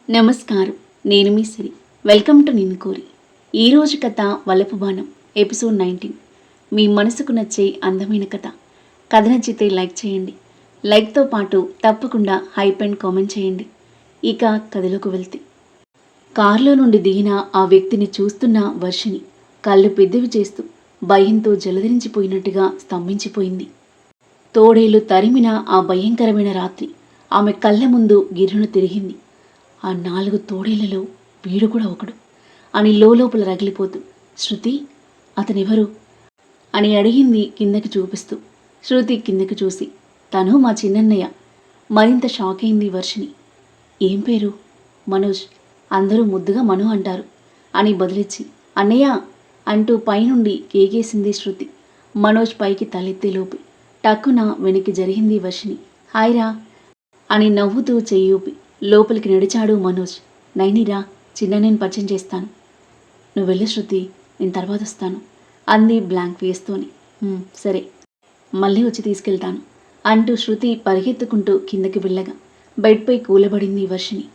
నమస్కారం. నేను మీ సిరి. Welcome to నిన్ను కోరి. ఈరోజు కథ వలపు బాణం ఎపిసోడ్ 19. మీ మనసుకు నచ్చే అందమైన కథ. కథ నచ్చితే లైక్ చేయండి. లైక్తో పాటు తప్పకుండా హైప్ అండ్ కామెంట్ చేయండి. ఇక కథలోకి వెళ్తే, కారులో నుండి దిగిన ఆ వ్యక్తిని చూస్తున్న వర్షిని కళ్ళు పెద్దవి చేస్తూ భయంతో జలధరించిపోయినట్టుగా స్తంభించిపోయింది. తోడేలు తరిమిన ఆ భయంకరమైన రాత్రి ఆమె కళ్ళ ముందు గిర్రును తిరిగింది. ఆ 4 తోడేళ్లలో వీడు కూడా ఒకడు అని లోపల రగిలిపోతూ, శృతి, అతనెవరు అని అడిగింది కిందకి చూపిస్తూ. శృతి కిందకి చూసి, తను మా చిన్నన్నయ్య. మరింత షాక్ అయింది వర్షిని. ఏం పేరు? మనోజ్. అందరూ ముద్దుగా మను అంటారు అని బదులిచ్చి, అన్నయ్య అంటూ పైనుండి కేకేసింది శృతి. మనోజ్ పైకి తలెత్తేలోపు టక్కున వెనక్కి జరిగింది వర్షిని. హాయ్రా అని నవ్వుతూ చెయ్యూపి లోపలికి నడిచాడు మనోజ్. నైనిరా, చిన్ననేని పరిచయం చేస్తాను. నువ్వు వెళ్ళు శృతి, నేను తర్వాత వస్తాను అంది బ్లాంక్ ఫేస్తోని. సరే, మళ్ళీ వచ్చి తీసుకెళ్తాను అంటూ శృతి పరిగెత్తుకుంటూ కిందకి వెళ్ళగా బెడ్పై కూలబడింది వర్షిని.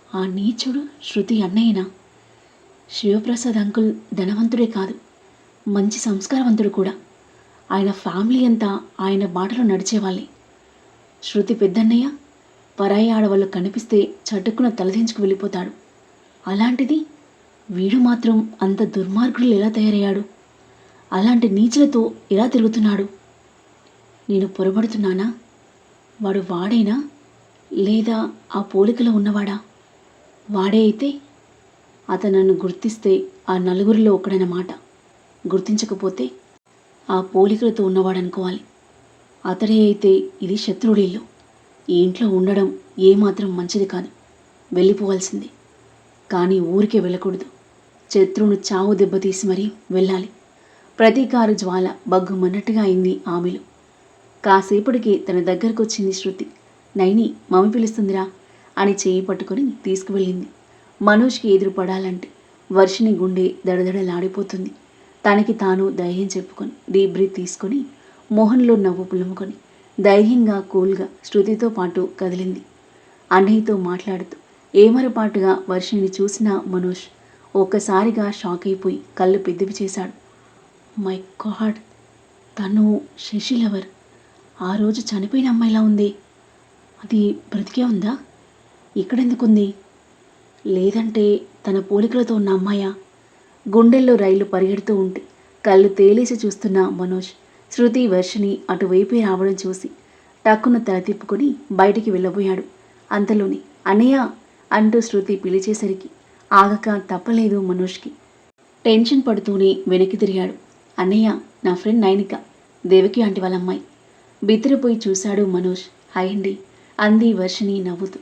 ఆ నీచుడు శృతి అన్నయ్యనా? శివప్రసాద్ అంకుల్ ధనవంతుడే కాదు, మంచి సంస్కారవంతుడు కూడా. ఆయన ఫ్యామిలీ అంతా ఆయన బాటలో నడిచేవాళ్ళే. శృతి పెద్దన్నయ్య పరాయి ఆడవాళ్ళు కనిపిస్తే చటుక్కున తలదించుకు వెళ్ళిపోతాడు. అలాంటిది వీడు మాత్రం అంత దుర్మార్గుడు ఎలా తయారయ్యాడు? అలాంటి నీచులతో ఎలా తిరుగుతున్నాడు? నేను పొరబడుతున్నానా? వాడు వాడేనా, లేదా ఆ పోలికలో ఉన్నవాడా? వాడే అయితే అతను నన్ను గుర్తిస్తే ఆ నలుగురిలో ఒకడనమాట. గుర్తించకపోతే ఆ పోలికలతో ఉన్నవాడనుకోవాలి. అతడే అయితే ఇది శత్రువుడిల్లు. ఈ ఇంట్లో ఉండడం ఏమాత్రం మంచిది కాదు. వెళ్ళిపోవాల్సిందే. కానీ ఊరికే వెళ్ళకూడదు. శత్రువును చావు దెబ్బతీసి మరీ వెళ్ళాలి. ప్రతీకార జ్వాల బగ్గుమన్నట్టుగా అయింది ఆమెలో. కాసేపటికి తన దగ్గరకు వచ్చింది శృతి. నైని, మమ్మీ పిలుస్తుందిరా అని చేయి పట్టుకొని తీసుకువెళ్ళింది. మనోజ్కి ఎదురు పడాలంటే వర్షిని గుండె దడదడలాడిపోతుంది. తనకి తాను ధైర్యం చెప్పుకొని డీప్ బ్రీత్ తీసుకొని మోహన్లో నవ్వు పులుముకొని ధైర్యంగా కూల్గా శృతితో పాటు కదిలింది. అన్నయ్యతో మాట్లాడుతూ ఏమరపాటుగా వర్షిని చూసిన మనోజ్ ఒక్కసారిగా షాక్ అయిపోయి కళ్ళు పెద్దవి చేశాడు. మై గాడ్, తను శశి లవర్. ఆ రోజు చనిపోయిన అమ్మాయిలా ఉంది. అది బ్రతికే ఉందా? ఇక్కడెందుకుంది? లేదంటే తన పోలికలతో ఉన్న అమ్మాయా? గుండెల్లో రైలు పరిగెడుతూ ఉంటే కళ్ళు తేలేసి చూస్తున్న మనోజ్ శృతి వర్షిని అటువైపే రావడం చూసి టక్కున తల తిప్పుకొని బయటికి వెళ్ళబోయాడు. అంతలోనే అన్నయ్య అంటూ శృతి పిలిచేసరికి ఆగక తప్పలేదు మనోజ్కి. టెన్షన్ పడుతూనే వెనక్కి తిరిగాడు. అన్నయ్య, నా ఫ్రెండ్ నైనిక, దేవకి ఆంటీ వాళ్ళ అమ్మాయి. బిత్తిరిపోయి చూశాడు మనోజ్. హాయ్ అండి అంది వర్షిని నవ్వుతూ.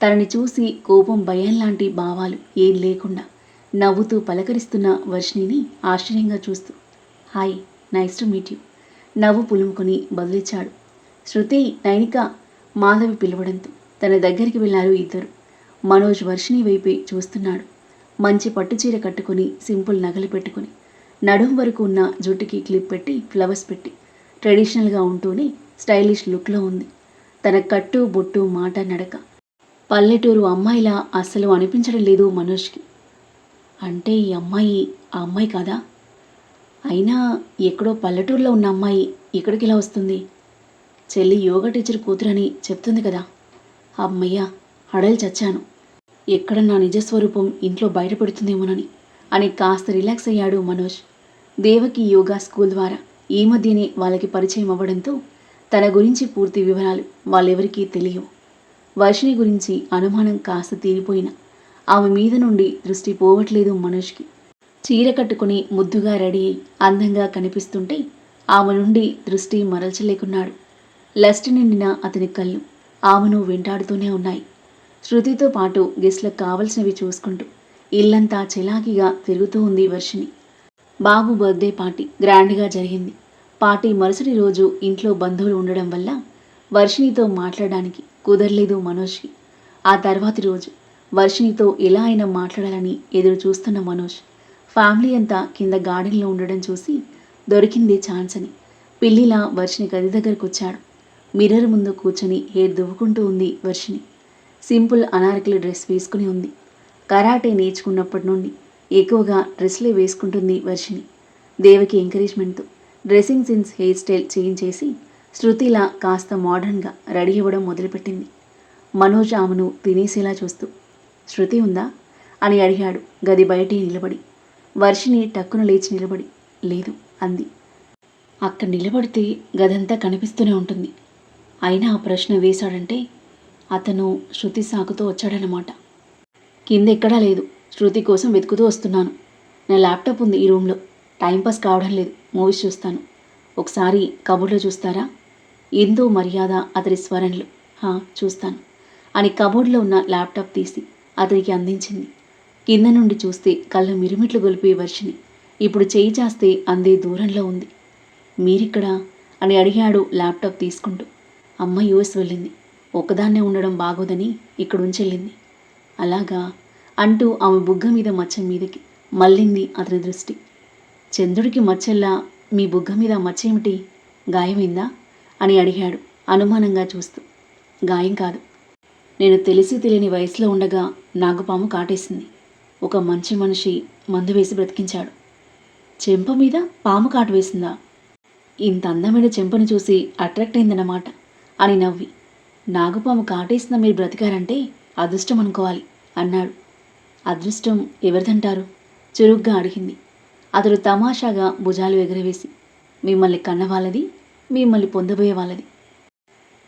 తనని చూసి కోపం భయం లాంటి భావాలు ఏం లేకుండా నవ్వుతూ పలకరిస్తున్న వర్షిణిని ఆశ్చర్యంగా చూస్తూ, hi, nice to meet you నవ్వు పులుముకొని బదులిచ్చాడు. శృతి, నైనిక మాధవి పిలవడంతో తన దగ్గరికి వెళ్ళారు ఇద్దరు. మనోజ్ వర్షిని వైపే చూస్తున్నాడు. మంచి పట్టుచీర కట్టుకుని సింపుల్ నగలు పెట్టుకుని నడుం వరకు ఉన్న జుట్టుకి క్లిప్ పెట్టి ఫ్లవర్స్ పెట్టి ట్రెడిషనల్గా ఉంటూనే స్టైలిష్ లుక్లో ఉంది. తన కట్టు బొట్టు మాట నడక పల్లెటూరు అమ్మాయిలా అస్సలు అనిపించడం లేదు మనోజ్కి. అంటే ఈ అమ్మాయి ఆ అమ్మాయి కాదా? అయినా ఎక్కడో పల్లెటూరులో ఉన్న అమ్మాయి ఇక్కడికి ఇలా వస్తుంది? చెల్లి యోగా టీచర్ కూతురని చెప్తుంది కదా. అమ్మయ్య, హడలు చచ్చాను. ఎక్కడ నా నిజస్వరూపం ఇంట్లో బయటపడుతుందేమోనని అని కాస్త రిలాక్స్ అయ్యాడు మనోజ్. దేవకి యోగా స్కూల్ ద్వారా ఈ మధ్యనే వాళ్ళకి పరిచయం అవ్వడంతో తన గురించి పూర్తి వివరాలు వాళ్ళెవరికీ తెలియవు. వర్షిని గురించి అనుమానం కాస్త తీరిపోయినా ఆమె మీద నుండి దృష్టి పోవట్లేదు మనోజ్కి. చీర కట్టుకుని ముద్దుగా రెడీ అయి అందంగా కనిపిస్తుంటే ఆమె నుండి దృష్టి మరల్చలేకున్నాడు. లస్ట్ నిండిన అతని కళ్ళు ఆమెను వెంటాడుతూనే ఉన్నాయి. శృతితో పాటు గెస్ట్లకు కావలసినవి చూసుకుంటూ ఇల్లంతా చెలాకిగా తిరుగుతూ ఉంది వర్షిని. బాబు బర్త్డే పార్టీ గ్రాండ్గా జరిగింది. పార్టీ మరుసటి రోజు ఇంట్లో బంధువులు ఉండడం వల్ల వర్షినితో మాట్లాడడానికి కుదరలేదు మనోజ్కి. ఆ తర్వాతి రోజు వర్షినితో ఎలా అయినా మాట్లాడాలని ఎదురు చూస్తున్న మనోజ్ ఫ్యామిలీ అంతా కింద గార్డెన్లో ఉండడం చూసి దొరికిందే ఛాన్స్ అని పిల్లిలా వర్షిని గది దగ్గరకు వచ్చాడు. మిర్రర్ ముందు కూర్చొని హెయిర్ దువ్వుకుంటూ ఉంది వర్షిని. సింపుల్ అనార్కలి డ్రెస్ వేసుకుని ఉంది. కరాటే నేర్చుకున్నప్పటి నుండి ఎక్కువగా డ్రెస్లే వేసుకుంటుంది వర్షిణి. దేవకి ఎంకరేజ్మెంట్తో dressing sense, hair style change చేసి శృతిలా కాస్త మోడర్న్గా రెడీ అవ్వడం మొదలుపెట్టింది. మనోజ్ ఆమెను తినేసేలా చూస్తూ, శృతి ఉందా అని అడిగాడు గది బయటే నిలబడి. వర్షిణి టక్కున లేచి నిలబడి, లేదు అంది. అక్కడ నిలబడితే గదంతా కనిపిస్తూనే ఉంటుంది. అయినా ఆ ప్రశ్న వేశాడంటే అతను శృతి సాకుతో వచ్చాడనమాట. కింద ఎక్కడా లేదు, శృతి కోసం వెతుకుతూ వస్తున్నాను. నా ల్యాప్టాప్ ఉంది ఈ రూమ్లో, టైంపాస్ కావడం లేదు, మూవీస్ చూస్తాను. ఒకసారి కబోర్డ్లో చూస్తారా? ఎంతో మర్యాద అతడి స్వరంలో. చూస్తాను అని కబోర్డ్లో ఉన్న ల్యాప్టాప్ తీసి అతనికి అందించింది. కింద నుండి చూస్తే కళ్ళు మిరుమిట్లు గొలిపే వర్షిణి ఇప్పుడు చేయి చేస్తే అందే దూరంలో ఉంది. మీరిక్కడా అని అడిగాడు ల్యాప్టాప్ తీసుకుంటూ. అమ్మ యూఎస్ వెళ్ళింది, ఒక్కదాన్నే ఉండడం బాగోదని ఇక్కడ ఉంచెళ్ళింది. అలాగా అంటూ ఆమె బుగ్గ మీద మచ్చ మీదకి మళ్ళింది అతని దృష్టి. చంద్రుడికి మచ్చల్లా మీ బుగ్గ మీద మచ్చేమిటి, గాయమైందా అని అడిగాడు అనుమానంగా చూస్తూ. గాయం కాదు, నేను తెలిసి తెలియని వయసులో ఉండగా నాగుపాము కాటేసింది. ఒక మంచి మనిషి మందు వేసి బ్రతికించాడు. చెంప మీద పాము కాటు వేసిందా? ఇంత అందమైన చెంపను చూసి అట్రాక్ట్ అయిందన్నమాట అని నవ్వి, నాగుపాము కాటేసిన మీరు బ్రతికారంటే అదృష్టం అనుకోవాలి అన్నాడు. అదృష్టం ఎవరిదంటారు చురుగ్గా అడిగింది. అతడు తమాషాగా భుజాలు ఎగరవేసి, మిమ్మల్ని కన్నవాళ్ళది, మిమ్మల్ని పొందబోయే వాళ్ళది.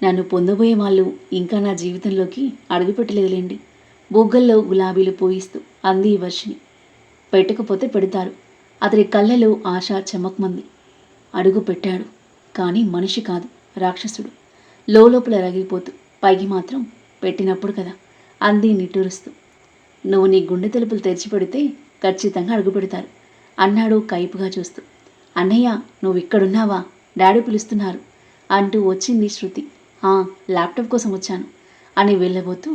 నన్ను పొందబోయే వాళ్ళు ఇంకా నా జీవితంలోకి అడుగుపెట్టలేదులేండి. బుగ్గల్లో గులాబీలు పూయిస్తూ అంది వర్షిణి. పెట్టకపోతే పెడతారు. అతడి కళ్ళలో ఆశ చెమక్మంది. అడుగు పెట్టాడు, కానీ మనిషి కాదు, రాక్షసుడు. లోపల రగిలిపోతూ, పైకి మాత్రం పెట్టినప్పుడు కదా అంది నిట్టూరుస్తూ. నువ్వు నీ గుండె తలుపులు తెరిచిపెడితే ఖచ్చితంగా అడుగు పెడతారు అన్నాడు కైపుగా చూస్తూ. అన్నయ్య నువ్వు ఇక్కడున్నావా, డాడీ పిలుస్తున్నారు అంటూ వచ్చింది శృతి. ల్యాప్టాప్ కోసం వచ్చాను అని వెళ్ళబోతూ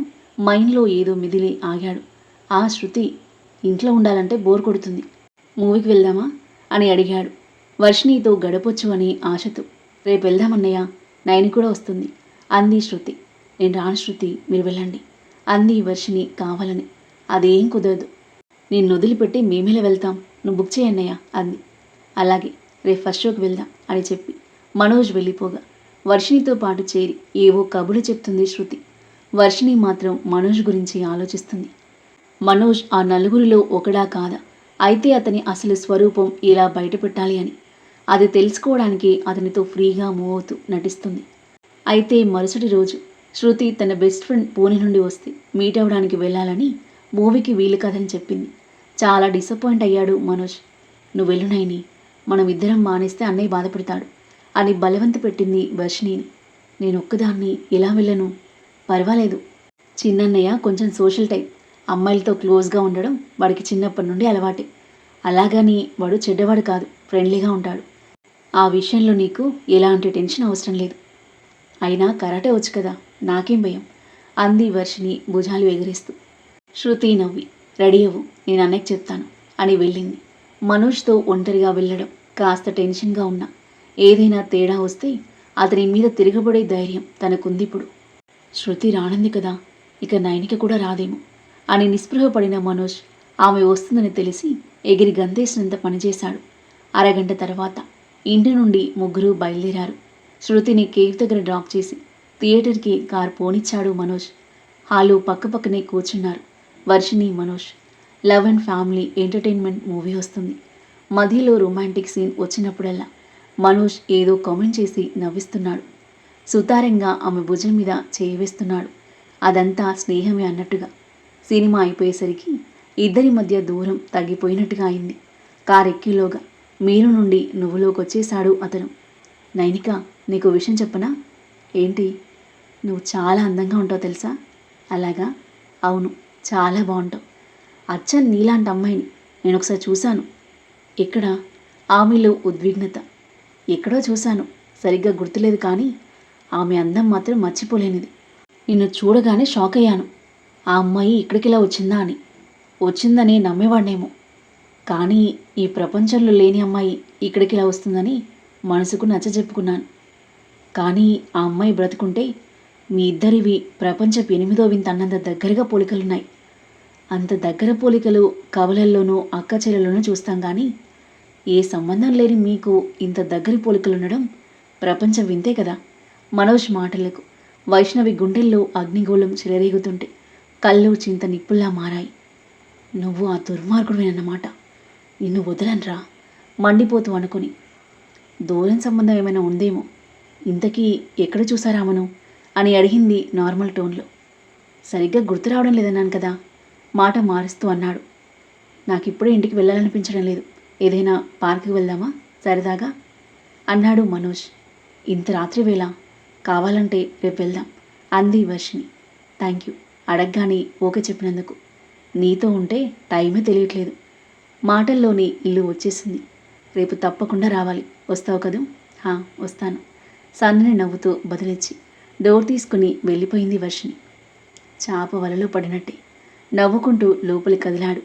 మైండ్లో ఏదో మిదిలి ఆగాడు. శృతి, ఇంట్లో ఉండాలంటే బోర్ కొడుతుంది, మూవీకి వెళ్దామా అని అడిగాడు వర్షిణితో గడపొచ్చు అని ఆశతో. రేపు వెళ్దామన్నయ్య, నైని కూడా వస్తుంది అంది శృతి. నేను రాను శృతి, మీరు వెళ్ళండి అంది వర్షిణి కావాలని. అదేం కుదరదు, నిన్ను వదిలిపెట్టి మేమేలా వెళ్తాం, నువ్వు బుక్ చేయన్నయ్య అంది. అలాగే, రేపు ఫస్ట్ షోకి వెళ్దాం అని చెప్పి మనోజ్ వెళ్ళిపోగా వర్షిణితో పాటు చేరి ఏవో కబుర్లు చెప్తుంది శృతి. వర్షిణి మాత్రం మనోజ్ గురించి ఆలోచిస్తుంది. మనోజ్ ఆ నలుగురిలో ఒకడా కాదా, అయితే అతని అసలు స్వరూపం ఇలా బయటపెట్టాలి అని. అది తెలుసుకోవడానికి అతనితో ఫ్రీగా మూవ్ అవుతూ నటిస్తుంది. అయితే మరుసటి రోజు శృతి తన బెస్ట్ ఫ్రెండ్ పూణె నుండి వస్తే మీట్ అవ్వడానికి వెళ్ళాలని మూవీకి వీలు కదని చెప్పింది. చాలా డిసప్పాయింట్ అయ్యాడు మనోజ్. నువ్వు వెళ్ళు నైని, మనం ఇద్దరం మానేస్తే అన్నయ్య బాధపడతాడు అని బలవంత పెట్టింది వర్షిణిని. నేను ఒక్కదాన్ని ఎలా వెళ్ళను? పర్వాలేదు, చిన్నన్నయ్య కొంచెం సోషల్ టైప్, అమ్మాయిలతో క్లోజ్గా ఉండడం వాడికి చిన్నప్పటి నుండి అలవాటే. అలాగని వాడు చెడ్డవాడు కాదు, ఫ్రెండ్లీగా ఉంటాడు. ఆ విషయంలో నీకు ఎలాంటి టెన్షన్ అవసరం లేదు. అయినా కరాటే వచ్చు కదా, నాకేం భయం అంది వర్షిణి భుజాలు ఎగరేస్తూ. శృతి నవ్వి, రెడీ అవ్వు, నేను అన్నయ్యకి చెప్తాను అని వెళ్ళింది. మనోజ్తో ఒంటరిగా వెళ్ళడం కాస్త టెన్షన్గా ఉన్నా ఏదైనా తేడా వస్తే అతని మీద తిరగబడే ధైర్యం తనకుందిప్పుడు. శృతి రానంది కదా, ఇక నైనికి కూడా రాదేమో అని నిస్పృహపడిన మనోజ్ ఆమె వస్తుందని తెలిసి ఎగిరి గంతేసినంత పనిచేశాడు. అరగంట తర్వాత ఇంటి నుండి ముగ్గురు బయలుదేరారు. శృతిని కేఫ్ దగ్గర డ్రాప్ చేసి థియేటర్కి కార్ పోనిచ్చాడు మనోజ్. హాలు పక్కపక్కనే కూర్చున్నారు Varshini, Manoj. Love and family entertainment movie వస్తుంది. మధ్యలో రొమాంటిక్ సీన్ వచ్చినప్పుడల్లా మనోజ్ ఏదో కామెంట్ చేసి నవ్విస్తున్నాడు. సుతారంగా ఆమె భుజం మీద చేయివేస్తున్నాడు. అదంతా స్నేహమే అన్నట్టుగా. సినిమా అయిపోయేసరికి ఇద్దరి మధ్య దూరం తగ్గిపోయినట్టుగా అయింది. కారెక్కిలోగా మీరు నుండి నువ్వులోకి వచ్చేశాడు అతను. నైనిక, నీకు విషయం చెప్పనా? ఏంటి? నువ్వు చాలా అందంగా ఉంటావు తెలుసా? అలాగా? అవును, చాలా బాగుంటావు. అచ్చం నీలాంటి అమ్మాయిని నేను ఒకసారి చూశాను. ఎక్కడ? ఆమెలో ఉద్విగ్నత. ఎక్కడో చూశాను, సరిగ్గా గుర్తులేదు, కానీ ఆమె అందం మాత్రం మర్చిపోలేనిది. నిన్ను చూడగానే షాక్ అయ్యాను. ఆ అమ్మాయి ఇక్కడికిలా వచ్చిందా అని. వచ్చిందని నమ్మేవాడినేమో, కానీ ఈ ప్రపంచంలో లేని అమ్మాయి ఇక్కడికిలా వస్తుందని మనసుకు నచ్చజెప్పుకున్నాను. కానీ ఆ అమ్మాయి బ్రతుకుంటే మీ ఇద్దరివి ప్రపంచపు 8వ వింత అన్నంత దగ్గరగా పోలికలున్నాయి. అంత దగ్గర పోలికలు కవలల్లోనూ అక్క చెల్లెల్లోనూ చూస్తాం కానీ ఏ సంబంధం లేని మీకు ఇంత దగ్గరి పోలికలుండడం ప్రపంచ వింతే కదా. మనోజ్ మాటలకు వైష్ణవి గుండెల్లో అగ్నిగోళం చెలరేగుతుంటే కళ్ళు చింత నిప్పుల్లా మారాయి. నువ్వు ఆ దుర్మార్గుడివేనన్నమాట. నిన్ను వదలనరా మండిపోతూ అనుకుని. దూరం సంబంధం ఏమైనా ఉందేమో. ఇంతకీ ఎక్కడ చూసారామను అని అడిగింది నార్మల్ టోన్లో. సరిగ్గా గుర్తు రావడం లేదన్నాను కదా, మాట మారుస్తూ అన్నాడు. నాకిప్పుడే ఇంటికి వెళ్ళాలనిపించడం లేదు. ఏదైనా పార్కుకి వెళ్దామా సరదాగా అన్నాడు మనోజ్. ఇంత రాత్రి వేళ? కావాలంటే రేపు వెళ్దాం అంది వర్షిని. థ్యాంక్ యూ అడగగానే ఓకే చెప్పినందుకు. నీతో ఉంటే టైమే తెలియట్లేదు. మాటల్లోని ఇల్లు వచ్చేసింది. రేపు తప్పకుండా రావాలి. వస్తావు కదూ? వస్తాను సన్నని నవ్వుతూ బదిలిచ్చి డోర్ తీసుకుని వెళ్ళిపోయింది వర్షిని. చాప వలలో పడినట్టే నవ్వుకుంటూ లోపలి కదిలాడు.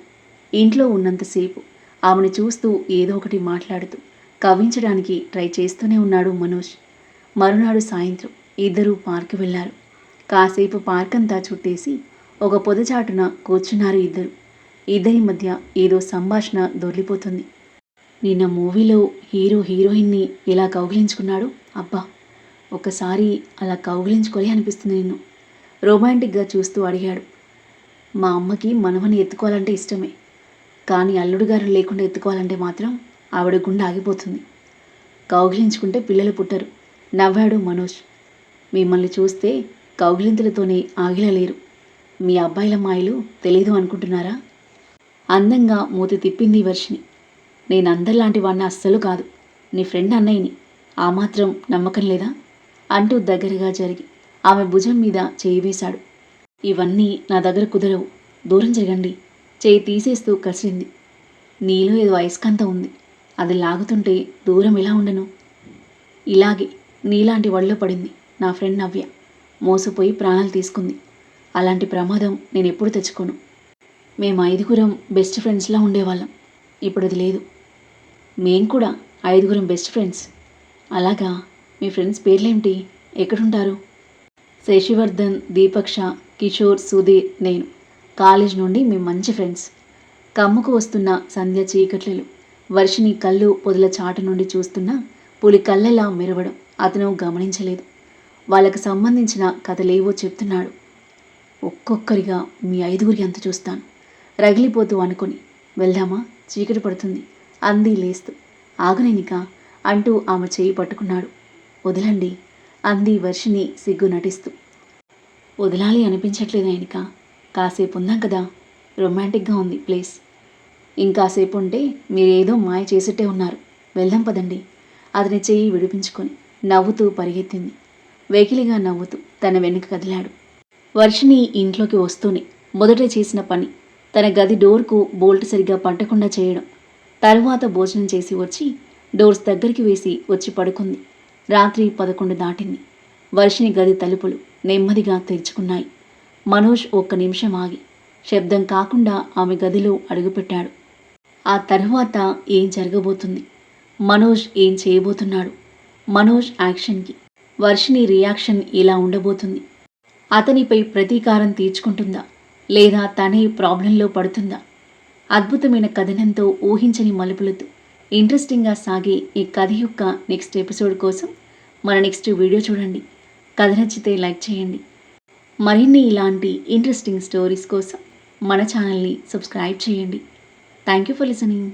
ఇంట్లో ఉన్నంతసేపు ఆమెను చూస్తూ ఏదో ఒకటి మాట్లాడుతూ కవ్వించడానికి ట్రై చేస్తూనే ఉన్నాడు మనోజ్. మరునాడు సాయంత్రం ఇద్దరూ పార్కు వెళ్లారు. కాసేపు పార్క్ అంతా చుట్టేసి ఒక పొదచాటున కూర్చున్నారు ఇద్దరు. ఇద్దరి మధ్య ఏదో సంభాషణ దొర్లిపోతుంది. నిన్న మూవీలో హీరో హీరోయిన్ని ఎలా కౌగిలించుకున్నాడు? అబ్బా, ఒకసారి అలా కౌగిలించుకోలే అనిపిస్తుంది నిన్ను రొమాంటిక్గా చూస్తూ అడిగాడు. మా అమ్మకి మనవని ఎత్తుకోవాలంటే ఇష్టమే, కానీ అల్లుడు గారు లేకుండా ఎత్తుకోవాలంటే మాత్రం ఆవిడ గుండె ఆగిపోతుంది. కౌగిలించుకుంటే పిల్లలు పుట్టరు నవ్వాడు మనోజ్. మిమ్మల్ని చూస్తే కౌగిలింతలతోనే ఆగిలలేరు. మీ అబ్బాయిల మాయలు తెలీదు అనుకుంటున్నారా? అందంగా మూతి తిప్పింది వర్షిని. నేను అందరిలాంటి వాడిని అస్సలు కాదు. నీ ఫ్రెండ్ అన్నయ్యని. ఆ మాత్రం నమ్మకం లేదా అంటూ దగ్గరగా జరిగి ఆమె భుజం మీద చేయి వేశాడు. ఇవన్నీ నా దగ్గర కుదరవు, దూరం జరగండి చేయి తీసేస్తూ కసిరింది. నీలో ఏదో అయస్కాంతం ఉంది, అది లాగుతుంటే దూరం ఎలా ఉండను? ఇలాగే నీలాంటి వడిలో పడింది నా ఫ్రెండ్ నవ్య. మోసపోయి ప్రాణాలు తీసుకుంది. అలాంటి ప్రమాదం నేను ఎప్పుడు తెచ్చుకోను. మేము 5గురం బెస్ట్ ఫ్రెండ్స్లా ఉండేవాళ్ళం. ఇప్పుడు అది లేదు. మేం కూడా 5గురం బెస్ట్ ఫ్రెండ్స్. అలాగా? మీ ఫ్రెండ్స్ పేర్లేమిటి? ఎక్కడుంటారు? శశివర్ధన్, దీపక్ష, కిషోర్, సుధీర్, నేను. కాలేజ్ నుండి మేము మంచి ఫ్రెండ్స్. కమ్ముకు వస్తున్న సంధ్య చీకట్లలో వర్షిని కళ్ళు పొదల చాటు నుండి చూస్తున్న పులి కళ్ళెలా మెరవడం అతను గమనించలేదు. వాళ్ళకు సంబంధించిన కథలేవో చెప్తున్నాడు. ఒక్కొక్కరిగా మీ 5గురి అంత చూస్తాను రగిలిపోతూ అనుకుని. వెళ్దామా, చీకటి పడుతుంది అంది లేస్తూ. ఆగునేనిక అంటూ ఆమె చేయి పట్టుకున్నాడు. వదలండి అంది వర్షిని సిగ్గు నటిస్తూ. వదలాలి అనిపించట్లేదు నైనిక. కాసేపు ఉందాం కదా, రొమాంటిక్గా ఉంది ప్లేస్. ఇంకాసేపు ఉంటే మీరేదో మాయ చేసిట్టే ఉన్నారు. వెళ్దాం పదండి. అతని చేయి విడిపించుకొని నవ్వుతూ పరిగెత్తింది. వెకిలిగా నవ్వుతూ తన వెనుక కదిలాడు. వర్షిని ఇంట్లోకి వస్తూనే మొదట చేసిన పని తన గది డోర్కు బోల్ట్ సరిగ్గా పట్టకుండా చేయడం. తరువాత భోజనం చేసి వచ్చి డోర్స్ దగ్గరికి వేసి వచ్చి పడుకుంది. రాత్రి 11 దాటింది. వర్షిని గది తలుపులు నెమ్మదిగా తెరుచుకున్నాయి. మనోజ్ ఒక్క నిమిషం ఆగి శబ్దం కాకుండా ఆమె గదిలో అడుగుపెట్టాడు. ఆ తరువాత ఏం జరగబోతుంది? మనోజ్ ఏం చేయబోతున్నాడు? మనోజ్ యాక్షన్కి వర్షిని రియాక్షన్ ఎలా ఉండబోతుంది? అతనిపై ప్రతీకారం తీర్చుకుంటుందా, లేదా తనే ప్రాబ్లంలో పడుతుందా? అద్భుతమైన కథనంతో ఊహించని మలుపులతో ఇంట్రెస్టింగ్గా సాగే ఈ కథ యొక్క నెక్స్ట్ ఎపిసోడ్ కోసం మన నెక్స్ట్ వీడియో చూడండి. కథ నచ్చితే లైక్ చేయండి. మరిన్ని ఇలాంటి ఇంట్రెస్టింగ్ స్టోరీస్ కోసం మన ఛానల్ని సబ్స్క్రైబ్ చేయండి. Thank you for listening.